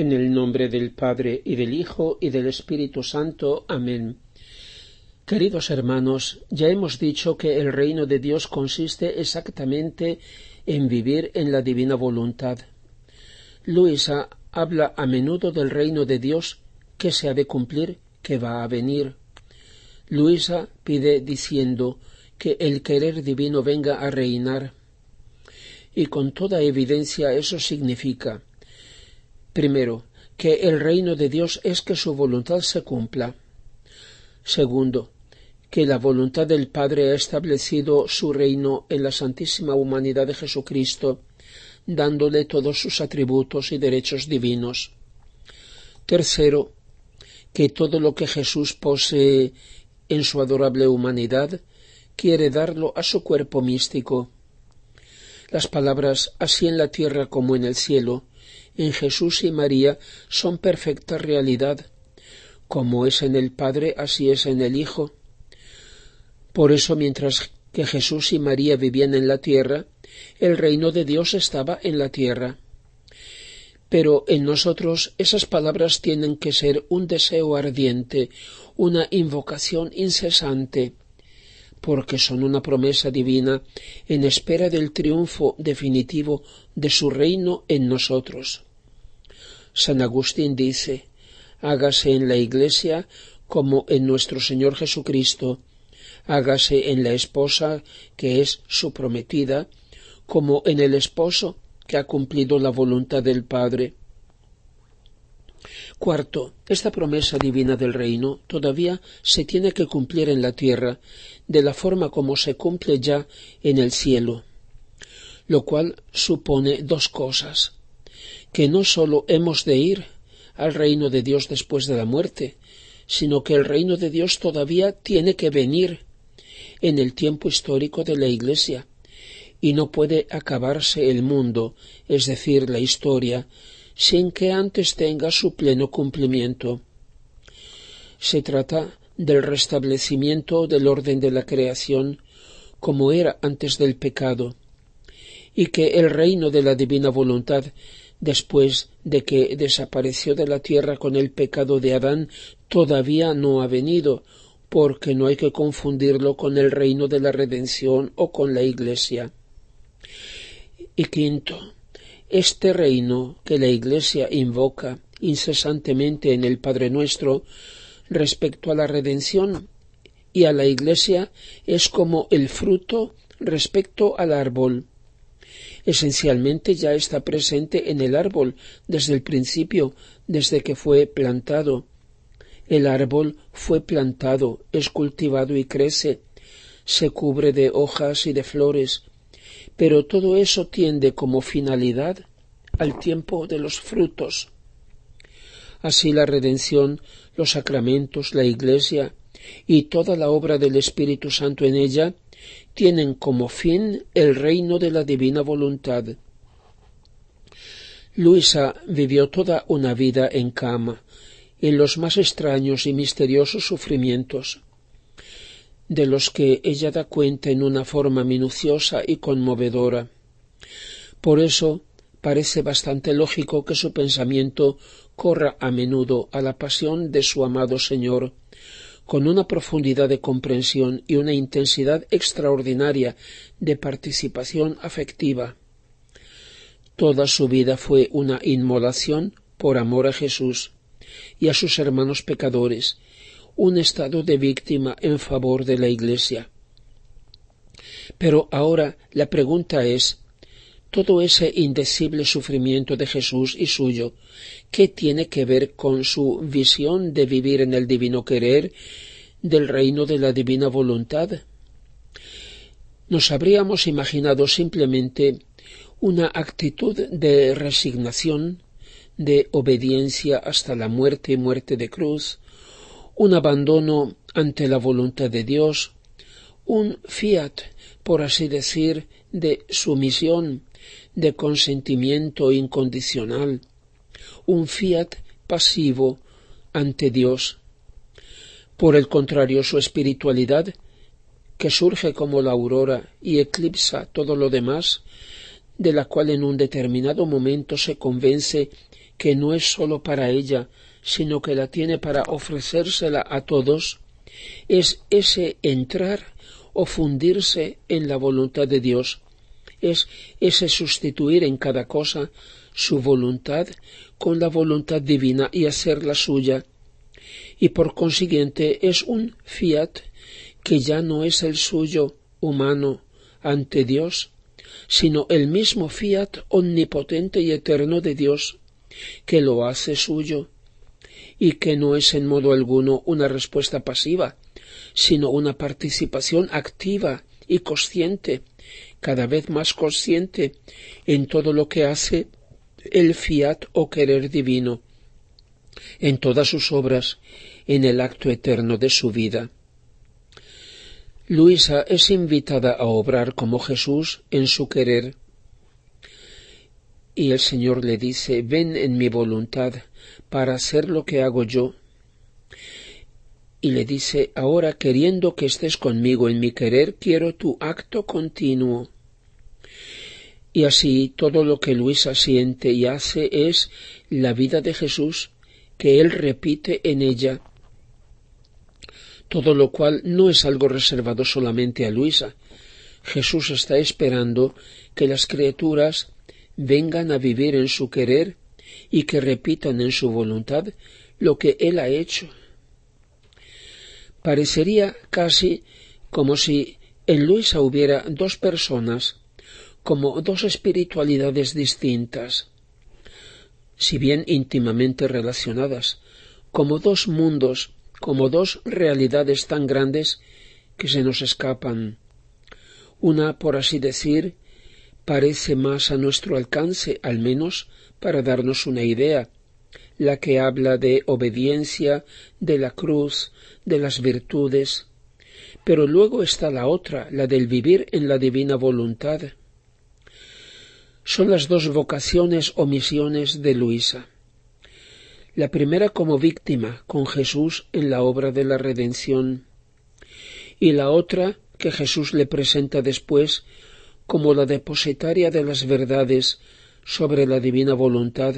En el nombre del Padre, y del Hijo, y del Espíritu Santo. Amén. Queridos hermanos, ya hemos dicho que el reino de Dios consiste exactamente en vivir en la divina voluntad. Luisa habla a menudo del reino de Dios que se ha de cumplir, que va a venir. Luisa pide diciendo que el querer divino venga a reinar. Y con toda evidencia eso significa, primero, que el reino de Dios es que su voluntad se cumpla. Segundo, que la voluntad del Padre ha establecido su reino en la santísima humanidad de Jesucristo, dándole todos sus atributos y derechos divinos. Tercero, que todo lo que Jesús posee en su adorable humanidad quiere darlo a su cuerpo místico. Las palabras «así en la tierra como en el cielo» en Jesús y María son perfecta realidad. Como es en el Padre, así es en el Hijo. Por eso, mientras que Jesús y María vivían en la tierra, el reino de Dios estaba en la tierra. Pero en nosotros esas palabras tienen que ser un deseo ardiente, una invocación incesante, porque son una promesa divina en espera del triunfo definitivo de su reino en nosotros. San Agustín dice: hágase en la Iglesia como en nuestro Señor Jesucristo, hágase en la esposa que es su prometida, como en el esposo que ha cumplido la voluntad del Padre. Cuarto, esta promesa divina del reino todavía se tiene que cumplir en la tierra, de la forma como se cumple ya en el cielo, lo cual supone dos cosas: que no sólo hemos de ir al reino de Dios después de la muerte, sino que el reino de Dios todavía tiene que venir en el tiempo histórico de la Iglesia, y no puede acabarse el mundo, es decir, la historia, sin que antes tenga su pleno cumplimiento. Se trata del restablecimiento del orden de la creación como era antes del pecado, y que el reino de la divina voluntad, después de que desapareció de la tierra con el pecado de Adán, todavía no ha venido, porque no hay que confundirlo con el reino de la redención o con la Iglesia. Y quinto, este reino que la Iglesia invoca incesantemente en el Padre Nuestro respecto a la redención y a la Iglesia es como el fruto respecto al árbol. Esencialmente ya está presente en el árbol desde el principio, desde que fue plantado. El árbol fue plantado, es cultivado y crece, se cubre de hojas y de flores, pero todo eso tiende como finalidad al tiempo de los frutos. Así la redención, los sacramentos, la Iglesia y toda la obra del Espíritu Santo en ella tienen como fin el reino de la divina voluntad. Luisa vivió toda una vida en cama, en los más extraños y misteriosos sufrimientos, de los que ella da cuenta en una forma minuciosa y conmovedora. Por eso parece bastante lógico que su pensamiento corra a menudo a la pasión de su amado Señor, con una profundidad de comprensión y una intensidad extraordinaria de participación afectiva. Toda su vida fue una inmolación por amor a Jesús y a sus hermanos pecadores, un estado de víctima en favor de la Iglesia. Pero ahora la pregunta es: todo ese indecible sufrimiento de Jesús y suyo, ¿qué tiene que ver con su visión de vivir en el divino querer, del reino de la divina voluntad? Nos habríamos imaginado simplemente una actitud de resignación, de obediencia hasta la muerte y muerte de cruz, un abandono ante la voluntad de Dios, un fiat, por así decir, de sumisión, de consentimiento incondicional, un fiat pasivo ante Dios. Por el contrario, su espiritualidad, que surge como la aurora y eclipsa todo lo demás, de la cual en un determinado momento se convence que no es sólo para ella, sino que la tiene para ofrecérsela a todos, es ese entrar o fundirse en la voluntad de Dios, es ese sustituir en cada cosa su voluntad con la voluntad divina y hacerla suya, y por consiguiente es un fiat que ya no es el suyo humano ante Dios, sino el mismo fiat omnipotente y eterno de Dios, que lo hace suyo, y que no es en modo alguno una respuesta pasiva, sino una participación activa y consciente, cada vez más consciente en todo lo que hace el fiat o querer divino, en todas sus obras, en el acto eterno de su vida. Luisa es invitada a obrar como Jesús en su querer, y el Señor le dice: ven en mi voluntad para hacer lo que hago yo. Y le dice: ahora, queriendo que estés conmigo en mi querer, quiero tu acto continuo. Y así todo lo que Luisa siente y hace es la vida de Jesús, que él repite en ella, todo lo cual no es algo reservado solamente a Luisa. Jesús está esperando que las criaturas vengan a vivir en su querer y que repitan en su voluntad lo que él ha hecho. Parecería casi como si en Luisa hubiera dos personas, como dos espiritualidades distintas, si bien íntimamente relacionadas, como dos mundos, como dos realidades tan grandes que se nos escapan. Una, por así decir, parece más a nuestro alcance, al menos para darnos una idea, la que habla de obediencia, de la cruz, de las virtudes, pero luego está la otra, la del vivir en la divina voluntad. Son las dos vocaciones o misiones de Luisa. La primera como víctima, con Jesús en la obra de la redención, y la otra que Jesús le presenta después como la depositaria de las verdades sobre la divina voluntad,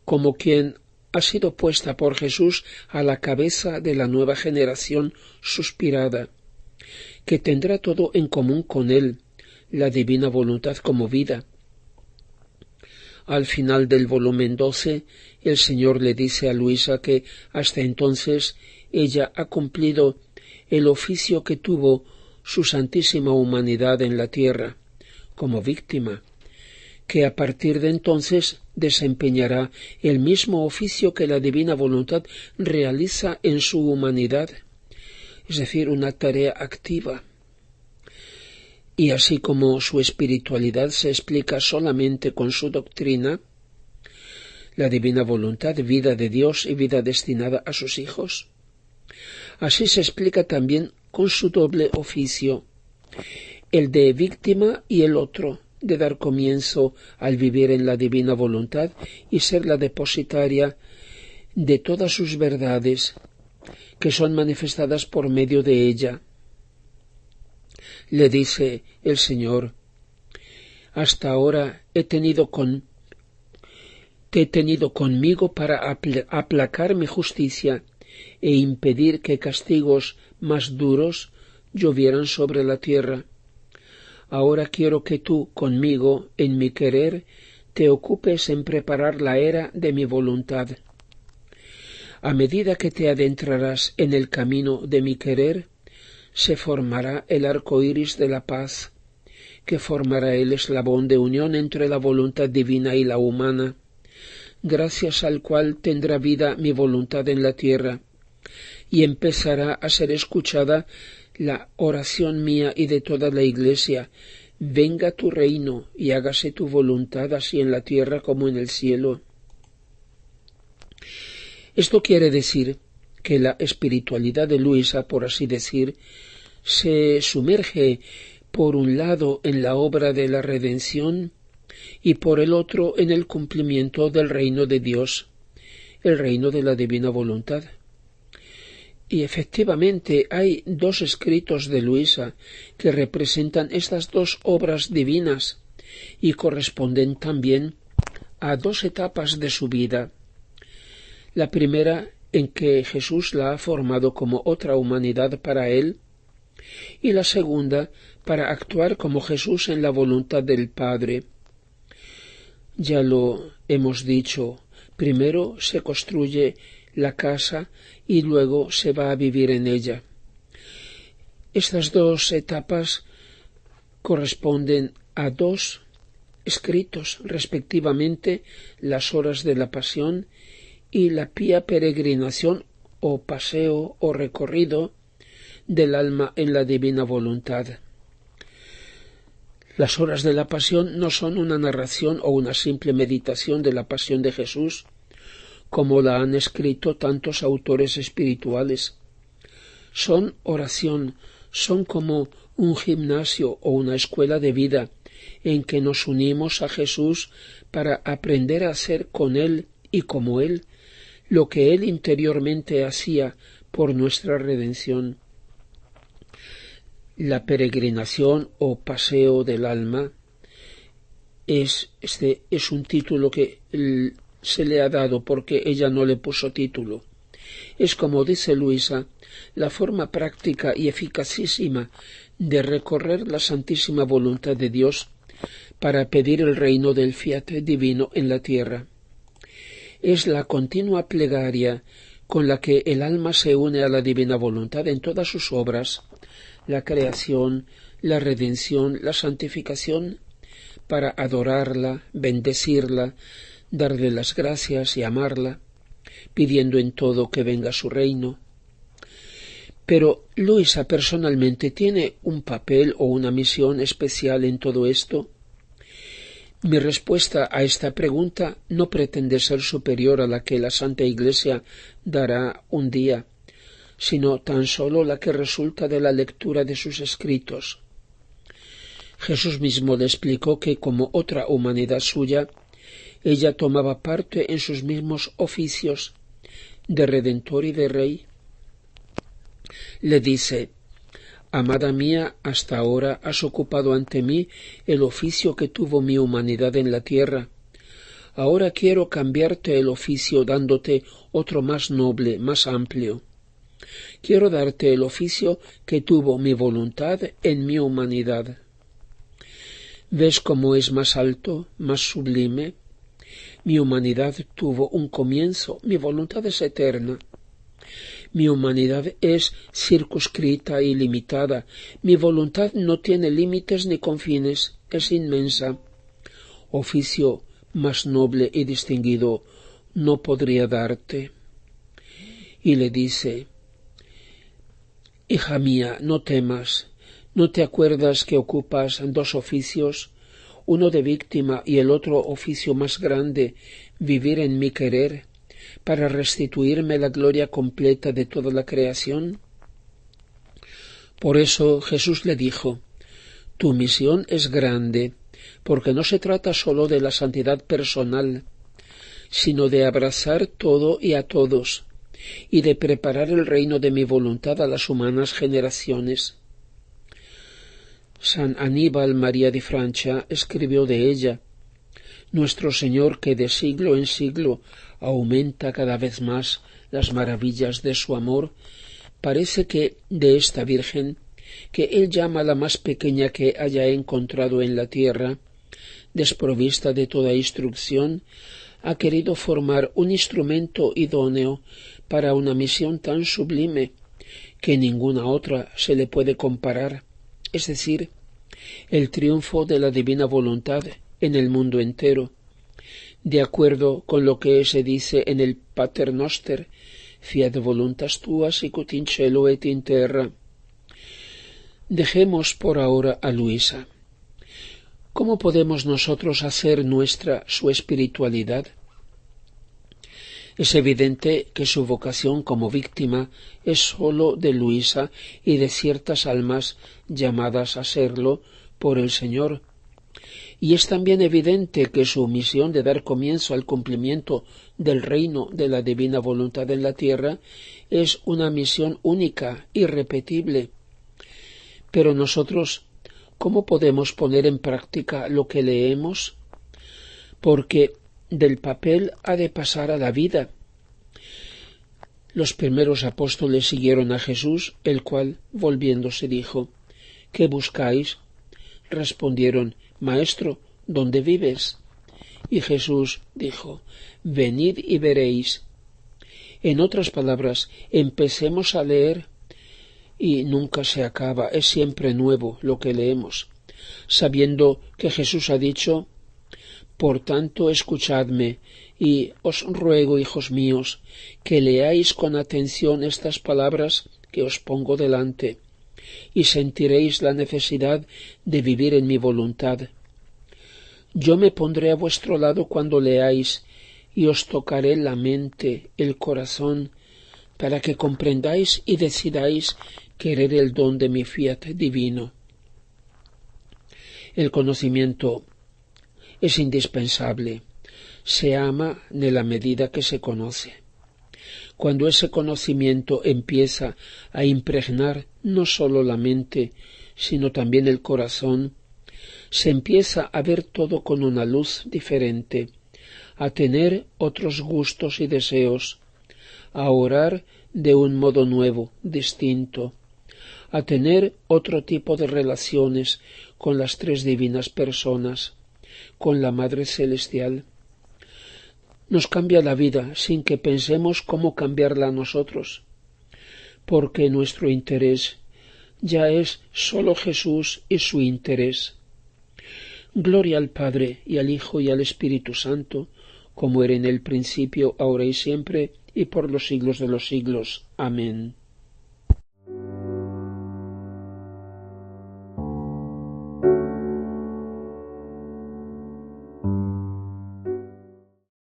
como quien ha sido puesta por Jesús a la cabeza de la nueva generación suspirada, que tendrá todo en común con él, la divina voluntad como vida. Al final del volumen 12, el Señor le dice a Luisa que hasta entonces ella ha cumplido el oficio que tuvo su santísima humanidad en la tierra, como víctima, que a partir de entonces desempeñará el mismo oficio que la divina voluntad realiza en su humanidad, es decir, una tarea activa. Y así como su espiritualidad se explica solamente con su doctrina, la divina voluntad, vida de Dios y vida destinada a sus hijos, así se explica también con su doble oficio, el de víctima y el otro, de dar comienzo al vivir en la divina voluntad y ser la depositaria de todas sus verdades, que son manifestadas por medio de ella. Le dice el Señor: hasta ahora te he tenido conmigo para aplacar mi justicia e impedir que castigos más duros llovieran sobre la tierra. Ahora quiero que tú, conmigo, en mi querer, te ocupes en preparar la era de mi voluntad. A medida que te adentrarás en el camino de mi querer, se formará el arco iris de la paz, que formará el eslabón de unión entre la voluntad divina y la humana, gracias al cual tendrá vida mi voluntad en la tierra, y empezará a ser escuchada la oración mía y de toda la Iglesia: venga tu reino y hágase tu voluntad, así en la tierra como en el cielo. Esto quiere decir que la espiritualidad de Luisa, por así decir, se sumerge por un lado en la obra de la redención y por el otro en el cumplimiento del reino de Dios, el reino de la divina voluntad. Y efectivamente hay dos escritos de Luisa que representan estas dos obras divinas y corresponden también a dos etapas de su vida. La primera, en que Jesús la ha formado como otra humanidad para él, y la segunda, para actuar como Jesús en la voluntad del Padre. Ya lo hemos dicho, primero se construye la casa y luego se va a vivir en ella. Estas dos etapas corresponden a dos escritos, respectivamente, las horas de la pasión y la pía peregrinación o paseo o recorrido del alma en la divina voluntad. Las horas de la pasión no son una narración o una simple meditación de la pasión de Jesús, como la han escrito tantos autores espirituales. Son oración, son como un gimnasio o una escuela de vida en que nos unimos a Jesús para aprender a hacer con Él y como Él lo que Él interiormente hacía por nuestra redención. La peregrinación o paseo del alma es un título que se le ha dado porque ella no le puso título. Es, como dice Luisa, la forma práctica y eficacísima de recorrer la santísima voluntad de Dios para pedir el reino del fiat divino en la tierra. Es la continua plegaria con la que el alma se une a la divina voluntad en todas sus obras, la creación, la redención, la santificación, para adorarla, bendecirla, darle las gracias y amarla, pidiendo en todo que venga su reino. Pero Luisa personalmente tiene un papel o una misión especial en todo esto. Mi respuesta a esta pregunta no pretende ser superior a la que la Santa Iglesia dará un día, sino tan solo la que resulta de la lectura de sus escritos. Jesús mismo le explicó que, como otra humanidad suya, ella tomaba parte en sus mismos oficios de Redentor y de Rey. Le dice: «Amada mía, hasta ahora has ocupado ante mí el oficio que tuvo mi humanidad en la tierra. Ahora quiero cambiarte el oficio dándote otro más noble, más amplio. Quiero darte el oficio que tuvo mi voluntad en mi humanidad». ¿Ves cómo es más alto, más sublime? Mi humanidad tuvo un comienzo, mi voluntad es eterna. Mi humanidad es circunscrita y limitada. Mi voluntad no tiene límites ni confines, es inmensa. Oficio más noble y distinguido no podría darte. Y le dice: «Hija mía, no temas. ¿No te acuerdas que ocupas dos oficios, uno de víctima y el otro oficio más grande, vivir en mi querer, para restituirme la gloria completa de toda la creación?» Por eso Jesús le dijo: «Tu misión es grande, porque no se trata sólo de la santidad personal, sino de abrazar todo y a todos, y de preparar el reino de mi voluntad a las humanas generaciones». San Aníbal María di Francia escribió de ella: «Nuestro Señor, que de siglo en siglo aumenta cada vez más las maravillas de su amor, parece que de esta Virgen, que Él llama la más pequeña que haya encontrado en la tierra, desprovista de toda instrucción, ha querido formar un instrumento idóneo para una misión tan sublime que ninguna otra se le puede comparar, es decir, el triunfo de la divina voluntad en el mundo entero, de acuerdo con lo que se dice en el Pater Noster: «Fiat voluntas tua sicut in cielo et in terra». Dejemos por ahora a Luisa. ¿Cómo podemos nosotros hacer nuestra su espiritualidad? Es evidente que su vocación como víctima es sólo de Luisa y de ciertas almas llamadas a serlo por el Señor. Y es también evidente que su misión de dar comienzo al cumplimiento del reino de la divina voluntad en la tierra es una misión única, irrepetible. Pero nosotros, ¿cómo podemos poner en práctica lo que leemos? Porque del papel ha de pasar a la vida. Los primeros apóstoles siguieron a Jesús, el cual, volviéndose, dijo: ¿Qué buscáis? Respondieron: Maestro, ¿dónde vives? Y Jesús dijo: Venid y veréis. En otras palabras, empecemos a leer y nunca se acaba, es siempre nuevo lo que leemos, sabiendo que Jesús ha dicho: Por tanto, escuchadme, y os ruego, hijos míos, que leáis con atención estas palabras que os pongo delante, y sentiréis la necesidad de vivir en mi voluntad. Yo me pondré a vuestro lado cuando leáis, y os tocaré la mente, el corazón, para que comprendáis y decidáis querer el don de mi fiat divino. El conocimiento es indispensable. Se ama en la medida que se conoce. Cuando ese conocimiento empieza a impregnar no sólo la mente, sino también el corazón, se empieza a ver todo con una luz diferente, a tener otros gustos y deseos, a orar de un modo nuevo, distinto, a tener otro tipo de relaciones con las tres divinas personas, con la Madre Celestial. Nos cambia la vida sin que pensemos cómo cambiarla nosotros, porque nuestro interés ya es sólo Jesús y su interés. Gloria al Padre, y al Hijo, y al Espíritu Santo, como era en el principio, ahora y siempre, y por los siglos de los siglos. Amén.